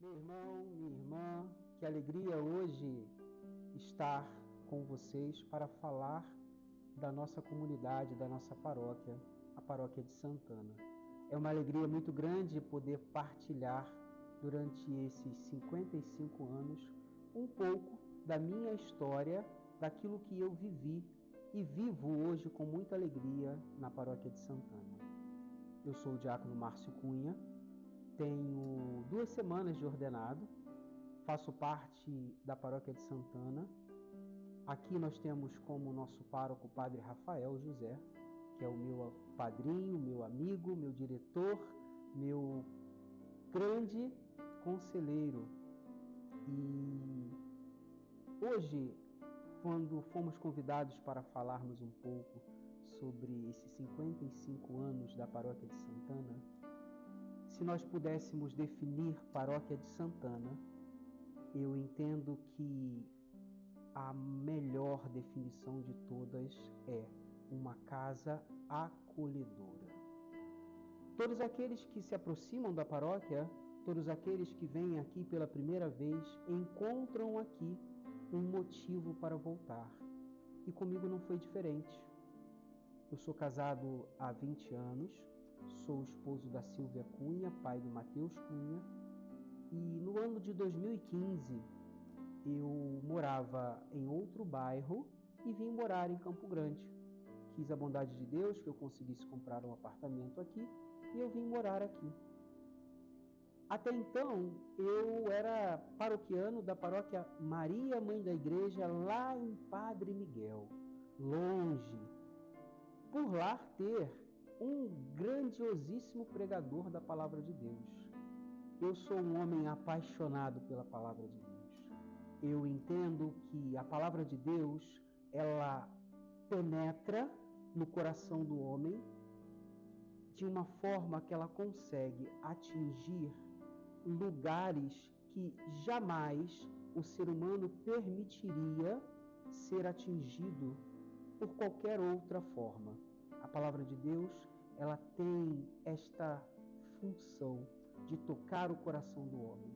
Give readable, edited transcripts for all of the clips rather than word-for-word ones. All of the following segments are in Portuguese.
Meu irmão, minha irmã, que alegria hoje estar com vocês para falar da nossa comunidade, da nossa paróquia, a Paróquia de Santana. É uma alegria muito grande poder partilhar durante esses 55 anos um pouco da minha história, daquilo que eu vivi e vivo hoje com muita alegria na Paróquia de Santana. Eu sou o diácono Márcio Cunha, tenho 2 semanas de ordenado, faço parte da Paróquia de Santana. Aqui nós temos como nosso pároco o Padre Rafael José, que é o meu padrinho, meu amigo, meu diretor, meu grande conselheiro. E hoje, quando fomos convidados para falarmos um pouco sobre esses 55 anos da Paróquia de Santana, se nós pudéssemos definir Paróquia de Santana, eu entendo que a melhor definição de todas é uma casa acolhedora. Todos aqueles que se aproximam da paróquia, todos aqueles que vêm aqui pela primeira vez, encontram aqui um motivo para voltar. E comigo não foi diferente. Eu sou casado há 20 anos, sou esposo da Silvia Cunha, pai do Mateus Cunha, e no ano de 2015 eu morava em outro bairro e vim morar em Campo Grande. Quis a bondade de Deus que eu conseguisse comprar um apartamento aqui e eu vim morar aqui. Até então, eu era paroquiano da paróquia Maria Mãe da Igreja, lá em Padre Miguel, longe. Por lá ter um grandiosíssimo pregador da palavra de Deus. Eu sou um homem apaixonado pela palavra de Deus. Eu entendo que a palavra de Deus, ela penetra no coração do homem de uma forma que ela consegue atingir lugares que jamais o ser humano permitiria ser atingido por qualquer outra forma. A palavra de Deus, ela tem esta função de tocar o coração do homem.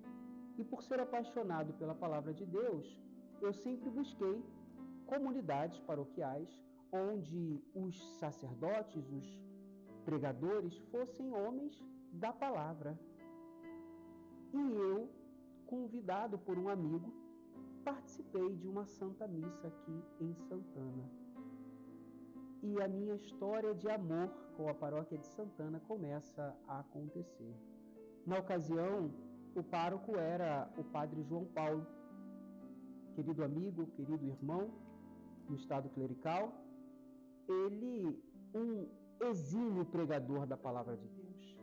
E por ser apaixonado pela palavra de Deus, eu sempre busquei comunidades paroquiais onde os sacerdotes, os pregadores, fossem homens da palavra. E eu, convidado por um amigo, participei de uma Santa Missa aqui em Santana. E a minha história de amor com a Paróquia de Santana começa a acontecer. Na ocasião, o pároco era o Padre João Paulo, querido amigo, querido irmão, no estado clerical. Ele, um exímio pregador da palavra de Deus.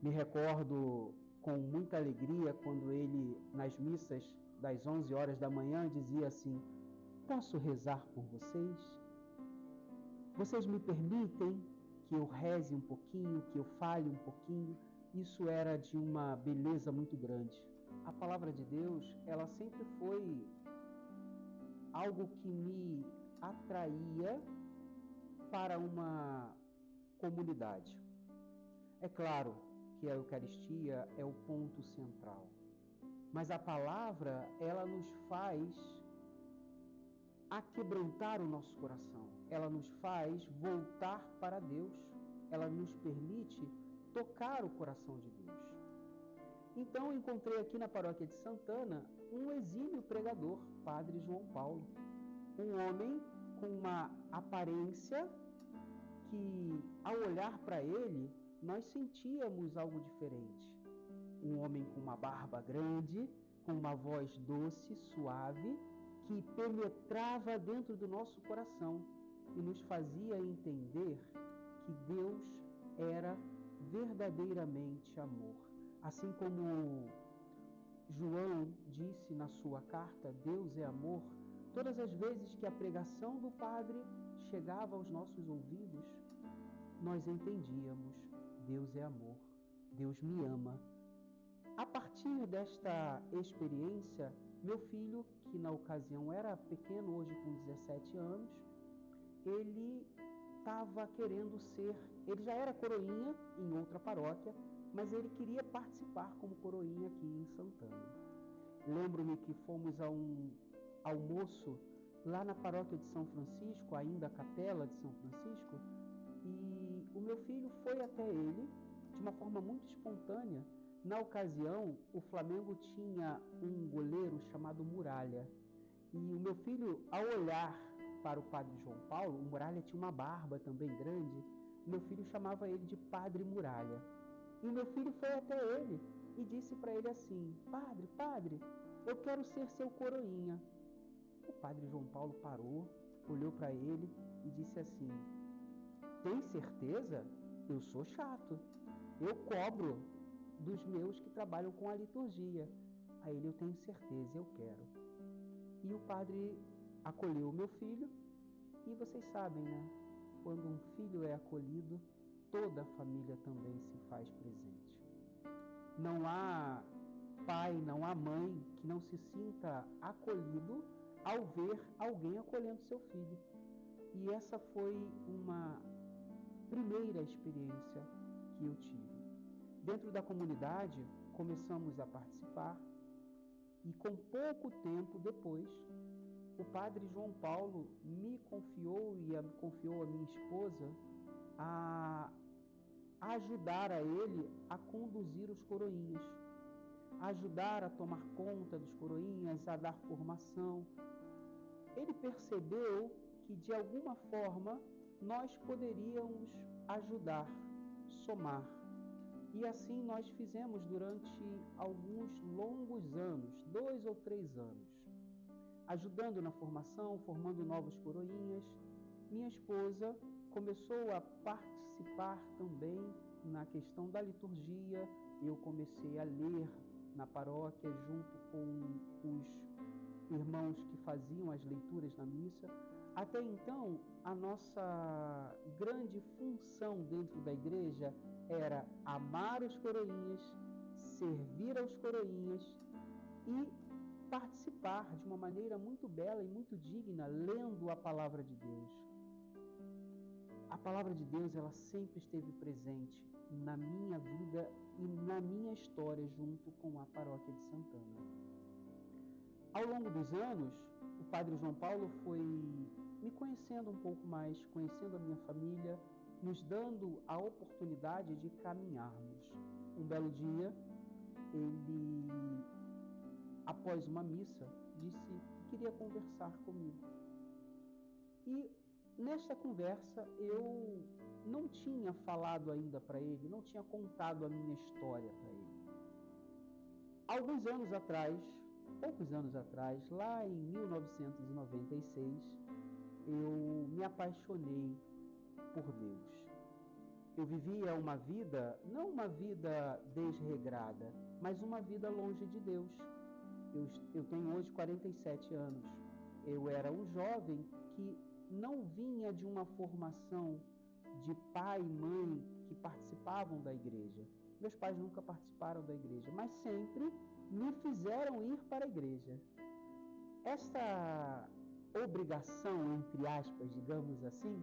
Me recordo com muita alegria quando ele, nas missas das 11 horas da manhã, dizia assim: posso rezar por vocês? Vocês me permitem que eu reze um pouquinho, que eu fale um pouquinho? Isso era de uma beleza muito grande. A palavra de Deus, ela sempre foi algo que me atraía para uma comunidade. É claro que a Eucaristia é o ponto central, mas a palavra, ela nos faz aquebrantar o nosso coração, ela nos faz voltar para Deus, ela nos permite tocar o coração de Deus. Então encontrei aqui na Paróquia de Santana um exímio pregador, Padre João Paulo, um homem com uma aparência que, ao olhar para ele, nós sentíamos algo diferente. Um homem com uma barba grande, com uma voz doce, suave, que penetrava dentro do nosso coração e nos fazia entender que Deus era verdadeiramente amor. Assim como João disse na sua carta, Deus é amor, todas as vezes que a pregação do Padre chegava aos nossos ouvidos, nós entendíamos, Deus é amor, Deus me ama. A partir desta experiência, meu filho, que na ocasião era pequeno, hoje com 17 anos, ele estava querendo ser, ele já era coroinha em outra paróquia, mas ele queria participar como coroinha aqui em Santana. Lembro-me que fomos a um almoço lá na paróquia de São Francisco, ainda a capela de São Francisco, e o meu filho foi até ele de uma forma muito espontânea. Na ocasião, o Flamengo tinha um goleiro chamado Muralha, e o meu filho, ao olhar para o Padre João Paulo, o Muralha tinha uma barba também grande, o meu filho chamava ele de Padre Muralha. E o meu filho foi até ele e disse para ele assim: Padre, eu quero ser seu coroinha. O Padre João Paulo parou, olhou para ele e disse assim: tem certeza? Eu sou chato. Eu cobro dos meus que trabalham com a liturgia. A ele: eu tenho certeza, eu quero. E o padre acolheu o meu filho, e vocês sabem, né? Quando um filho é acolhido, toda a família também se faz presente. Não há pai, não há mãe que não se sinta acolhido ao ver alguém acolhendo seu filho. E essa foi uma primeira experiência que eu tive. Dentro da comunidade, começamos a participar, e com pouco tempo depois, o Padre João Paulo me confiou e confiou a minha esposa a ajudar a ele a conduzir os coroinhas, a ajudar a tomar conta dos coroinhas, a dar formação. Ele percebeu que de alguma forma nós poderíamos ajudar, somar. E assim nós fizemos durante alguns longos anos, 2 ou 3 anos, ajudando na formação, formando novos coroinhas. Minha esposa começou a participar também na questão da liturgia. Eu comecei a ler na paróquia junto com os irmãos que faziam as leituras na missa. Até então, a nossa grande função dentro da igreja era amar os coroinhas, servir aos coroinhas e participar de uma maneira muito bela e muito digna, lendo a palavra de Deus. A palavra de Deus, ela sempre esteve presente na minha vida e na minha história junto com a paróquia de Santana. Ao longo dos anos, o Padre João Paulo foi me conhecendo um pouco mais, conhecendo a minha família, nos dando a oportunidade de caminharmos. Um belo dia, ele, após uma missa, disse que queria conversar comigo. E nesta conversa eu não tinha falado ainda para ele, não tinha contado a minha história para ele. Alguns anos atrás, poucos anos atrás, lá em 1996, eu me apaixonei por Deus. Eu vivia uma vida, não uma vida desregrada, mas uma vida longe de Deus. Eu tenho hoje 47 anos. Eu era um jovem que não vinha de uma formação de pai e mãe que participavam da igreja. Meus pais nunca participaram da igreja, mas sempre me fizeram ir para a igreja. Esta obrigação, entre aspas, digamos assim,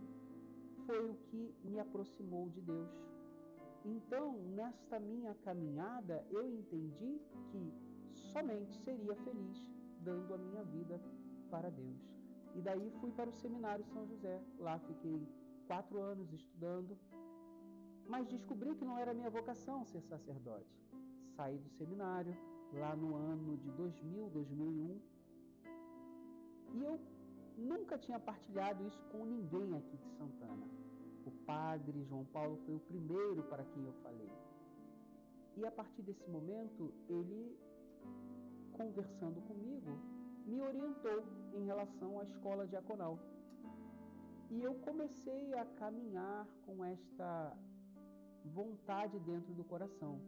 foi o que me aproximou de Deus. Então, nesta minha caminhada, eu entendi que somente seria feliz dando a minha vida para Deus. E daí fui para o Seminário São José. Lá fiquei 4 anos estudando, mas descobri que não era minha vocação ser sacerdote. Saí do seminário lá no ano de 2000, 2001, e eu nunca tinha partilhado isso com ninguém aqui de Santana. O Padre João Paulo foi o primeiro para quem eu falei. E a partir desse momento, ele, conversando comigo, me orientou em relação à escola diaconal. E eu comecei a caminhar com esta vontade dentro do coração.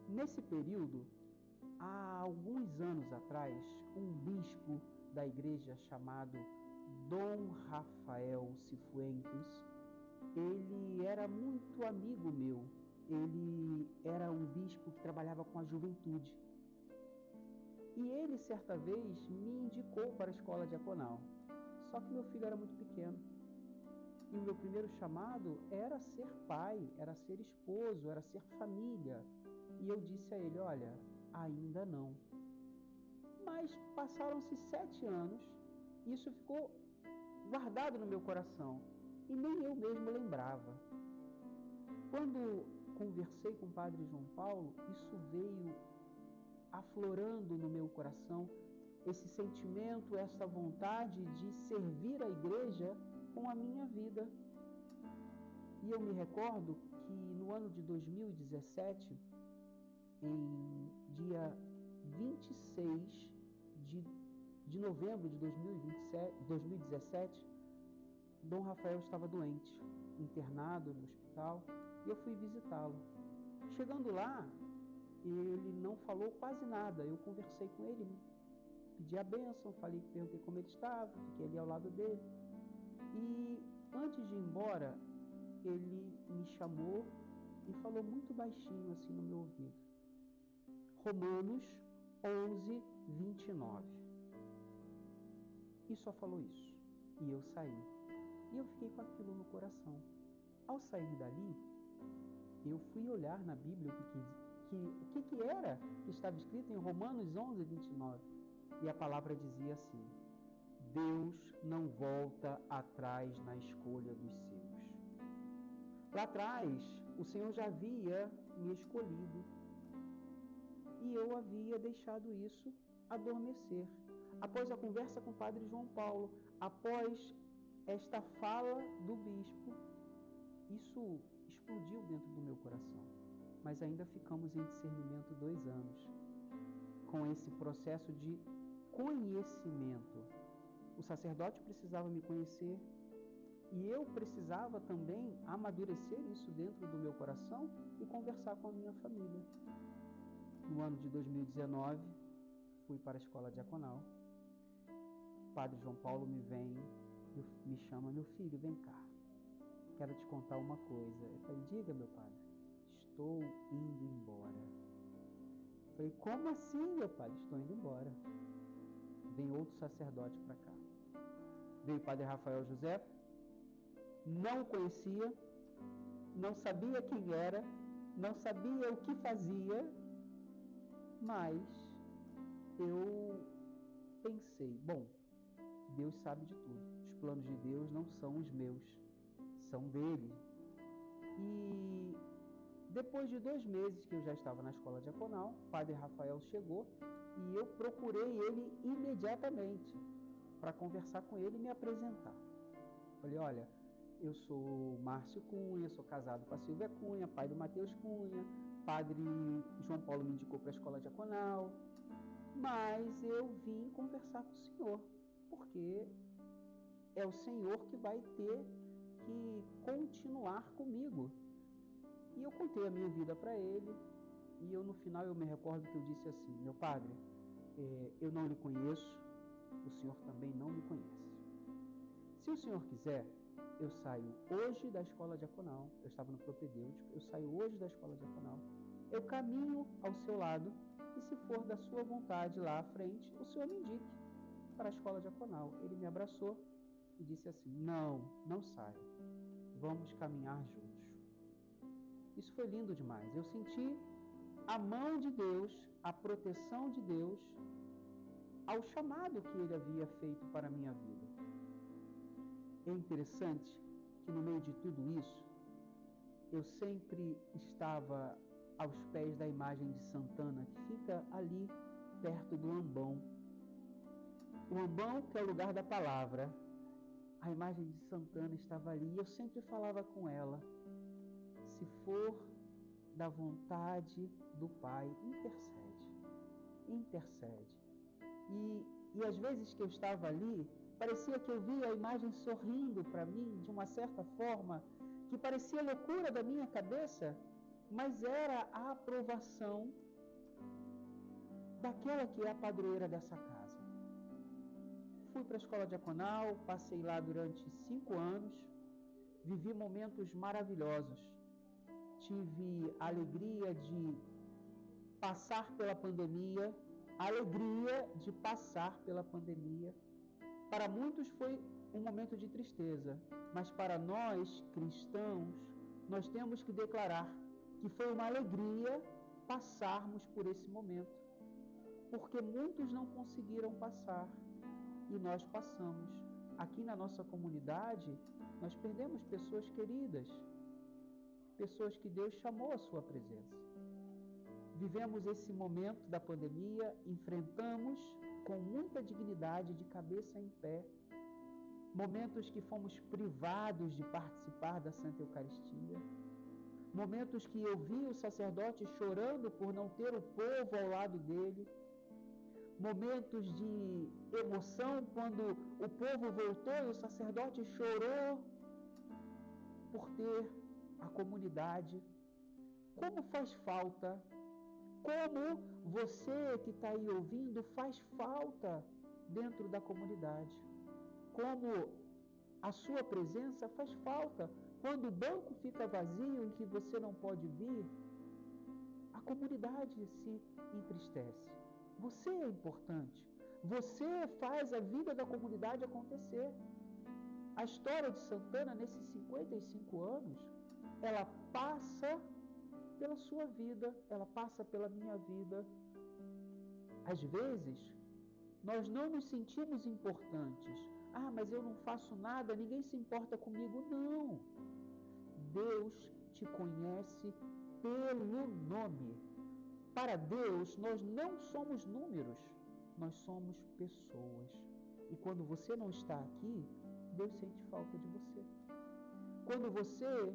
Nesse período, há alguns anos atrás, um bispo da igreja chamado Dom Rafael Cifuentes, ele era muito amigo meu. Ele era um bispo que trabalhava com a juventude. E ele, certa vez, me indicou para a escola diaconal. Só que meu filho era muito pequeno. E o meu primeiro chamado era ser pai, era ser esposo, era ser família. E eu disse a ele, olha, ainda não. Mas passaram-se 7 anos, e isso ficou guardado no meu coração, e nem eu mesmo lembrava. Quando conversei com o Padre João Paulo, isso veio aflorando no meu coração, esse sentimento, essa vontade de servir a igreja com a minha vida. E eu me recordo que no ano de 2017, em dia 26 de novembro de 2017, Dom Rafael estava doente, internado no hospital, e eu fui visitá-lo. Chegando lá, ele não falou quase nada. Eu conversei com ele, pedi a bênção, perguntei como ele estava, fiquei ali ao lado dele. E antes de ir embora, ele me chamou e falou muito baixinho assim no meu ouvido. Romanos 11, 29. E só falou isso. E eu saí. E eu fiquei com aquilo no coração. Ao sair dali, eu fui olhar na Bíblia o que era que estava escrito em Romanos 11, 29. E a palavra dizia assim: Deus não volta atrás na escolha dos seus. Lá atrás, o Senhor já havia me escolhido e eu havia deixado isso adormecer. Após a conversa com o Padre João Paulo, após esta fala do bispo, isso explodiu dentro do meu coração. Mas ainda ficamos em discernimento 2 anos, com esse processo de conhecimento. O sacerdote precisava me conhecer e eu precisava também amadurecer isso dentro do meu coração e conversar com a minha família. No ano de 2019, fui para a escola diaconal. O Padre João Paulo me chama, meu filho, vem cá. Quero te contar uma coisa. Eu falei, diga, meu padre, estou indo embora. Eu falei, como assim, meu padre? Estou indo embora. Vem outro sacerdote para cá. Veio o Padre Rafael José, não o conhecia, não sabia quem era, não sabia o que fazia, mas eu pensei, bom, Deus sabe de tudo. Os planos de Deus não são os meus, são dele. E depois de 2 meses que eu já estava na escola diaconal, o Padre Rafael chegou e eu procurei ele imediatamente para conversar com ele e me apresentar. Falei, olha, eu sou Márcio Cunha, sou casado com a Silvia Cunha, pai do Mateus Cunha, Padre João Paulo me indicou para a escola diaconal, mas eu vim conversar com o senhor, porque é o senhor que vai ter que continuar comigo. E eu contei a minha vida para ele, e no final eu me recordo que eu disse assim, meu padre, eu não lhe conheço, o senhor também não me conhece. Se o senhor quiser, eu saio hoje da escola diaconal, eu estava no propedêutico, eu saio hoje da escola diaconal, eu caminho ao seu lado, e se for da sua vontade lá à frente, o senhor me indique para a escola diaconal. Ele me abraçou e disse assim, não saia, vamos caminhar juntos. Isso foi lindo demais. Eu senti a mão de Deus, a proteção de Deus, ao chamado que Ele havia feito para a minha vida. É interessante que no meio de tudo isso, eu sempre estava aos pés da imagem de Santana, que fica ali perto do ambão. O ambão, que é o lugar da palavra, a imagem de Santana estava ali e eu sempre falava com ela, se for da vontade do Pai, intercede. E às vezes que eu estava ali, parecia que eu via a imagem sorrindo para mim, de uma certa forma, que parecia loucura da minha cabeça, mas era a aprovação daquela que é a padroeira dessa casa. Fui para a escola diaconal, passei lá durante 5 anos, vivi momentos maravilhosos. Tive a alegria de passar pela pandemia, Para muitos foi um momento de tristeza, mas para nós cristãos, nós temos que declarar que foi uma alegria passarmos por esse momento, porque muitos não conseguiram passar e nós passamos. Aqui na nossa comunidade, nós perdemos pessoas queridas, pessoas que Deus chamou à sua presença. Vivemos esse momento da pandemia, enfrentamos com muita dignidade, de cabeça em pé, momentos que fomos privados de participar da Santa Eucaristia, momentos que eu vi o sacerdote chorando por não ter o povo ao lado dele, momentos de emoção quando o povo voltou e o sacerdote chorou por ter a comunidade. Como faz falta, como você que está aí ouvindo faz falta dentro da comunidade, como a sua presença faz falta. Quando o banco fica vazio, em que você não pode vir, a comunidade se entristece. Você é importante. Você faz a vida da comunidade acontecer. A história de Santana, nesses 55 anos, ela passa pela sua vida, ela passa pela minha vida. Às vezes, nós não nos sentimos importantes. Ah, mas eu não faço nada, ninguém se importa comigo. Não. Deus te conhece pelo nome. Para Deus, nós não somos números, nós somos pessoas. E quando você não está aqui, Deus sente falta de você. Quando você,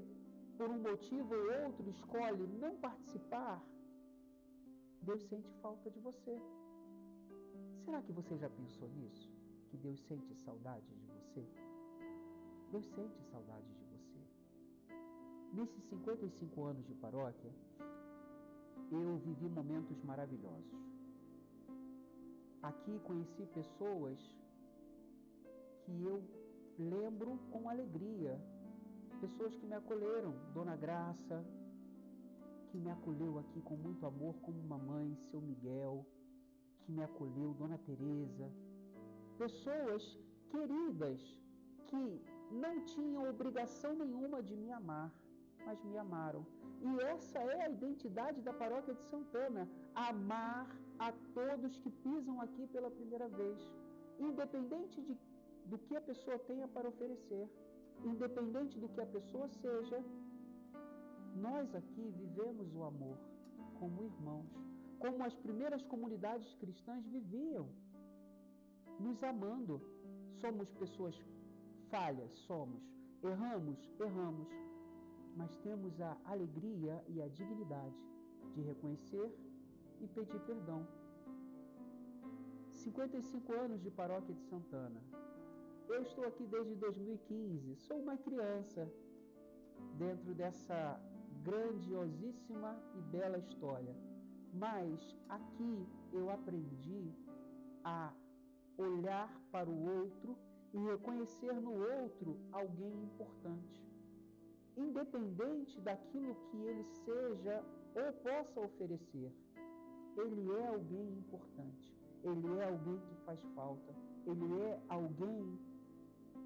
por um motivo ou outro, escolhe não participar, Deus sente falta de você. Será que você já pensou nisso? Que Deus sente saudade de você? Deus sente saudade de você. Nesses 55 anos de paróquia, eu vivi momentos maravilhosos. Aqui conheci pessoas que eu lembro com alegria. Pessoas que me acolheram. Dona Graça, que me acolheu aqui com muito amor, como uma mãe, seu Miguel, que me acolheu, Dona Teresa. Pessoas queridas que não tinham obrigação nenhuma de me amar, mas me amaram. E essa é a identidade da paróquia de Santana, amar a todos que pisam aqui pela primeira vez, independente do que a pessoa tenha para oferecer, independente do que a pessoa seja. Nós aqui vivemos o amor como irmãos, como as primeiras comunidades cristãs viviam, nos amando. Somos pessoas falhas, erramos, mas temos a alegria e a dignidade de reconhecer e pedir perdão. 55 anos de paróquia de Santana. Eu estou aqui desde 2015, sou uma criança dentro dessa grandiosíssima e bela história. Mas aqui eu aprendi a olhar para o outro e reconhecer no outro alguém importante. Independente daquilo que ele seja ou possa oferecer, ele é alguém importante, ele é alguém que faz falta, ele é alguém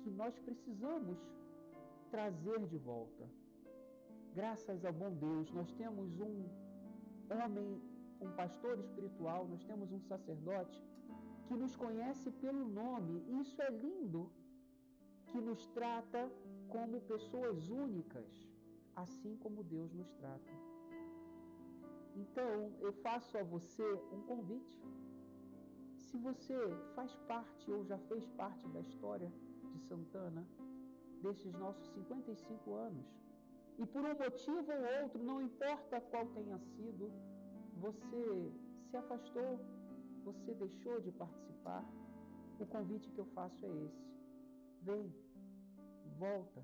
que nós precisamos trazer de volta. Graças ao bom Deus, nós temos um homem, um pastor espiritual, nós temos um sacerdote que nos conhece pelo nome, e isso é lindo, que nos trata como pessoas únicas, assim como Deus nos trata. Então, eu faço a você um convite. Se você faz parte ou já fez parte da história de Santana, desses nossos 55 anos, e por um motivo ou outro, não importa qual tenha sido, você se afastou, você deixou de participar, o convite que eu faço é esse. Vem, volta.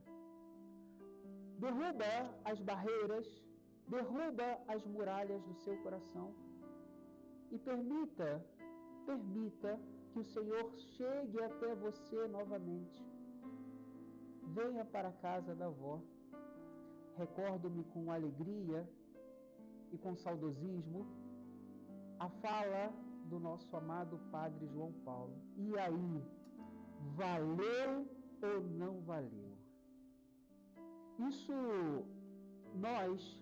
Derruba as barreiras, derruba as muralhas do seu coração e permita que o Senhor chegue até você novamente. Venha para a casa da avó. Recordo-me com alegria e com saudosismo a fala do nosso amado Padre João Paulo. E aí, valeu ou não valeu? Isso, nós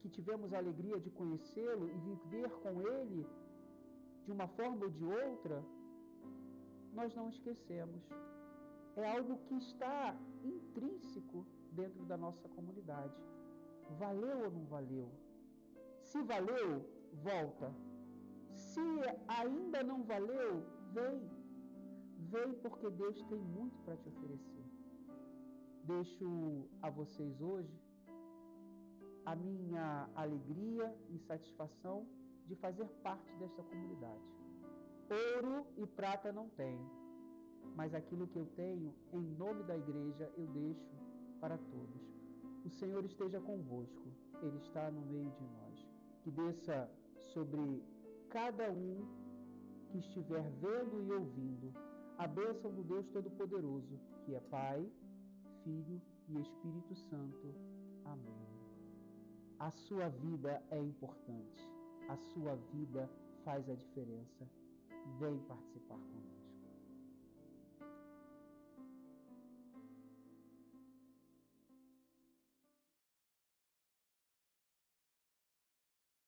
que tivemos a alegria de conhecê-lo e viver com ele de uma forma ou de outra, nós não esquecemos. É algo que está intrínseco dentro da nossa comunidade. Valeu ou não valeu? Se valeu, volta. Se ainda não valeu, vem. Vem porque Deus tem muito para te oferecer. Deixo a vocês hoje a minha alegria e satisfação de fazer parte desta comunidade. Ouro e prata não tenho, mas aquilo que eu tenho, em nome da igreja, eu deixo para todos. O Senhor esteja convosco, Ele está no meio de nós. Que desça sobre cada um que estiver vendo e ouvindo a bênção do Deus Todo-Poderoso, que é Pai, Filho e Espírito Santo. Amém. A sua vida é importante, a sua vida faz a diferença. Vem participar conosco.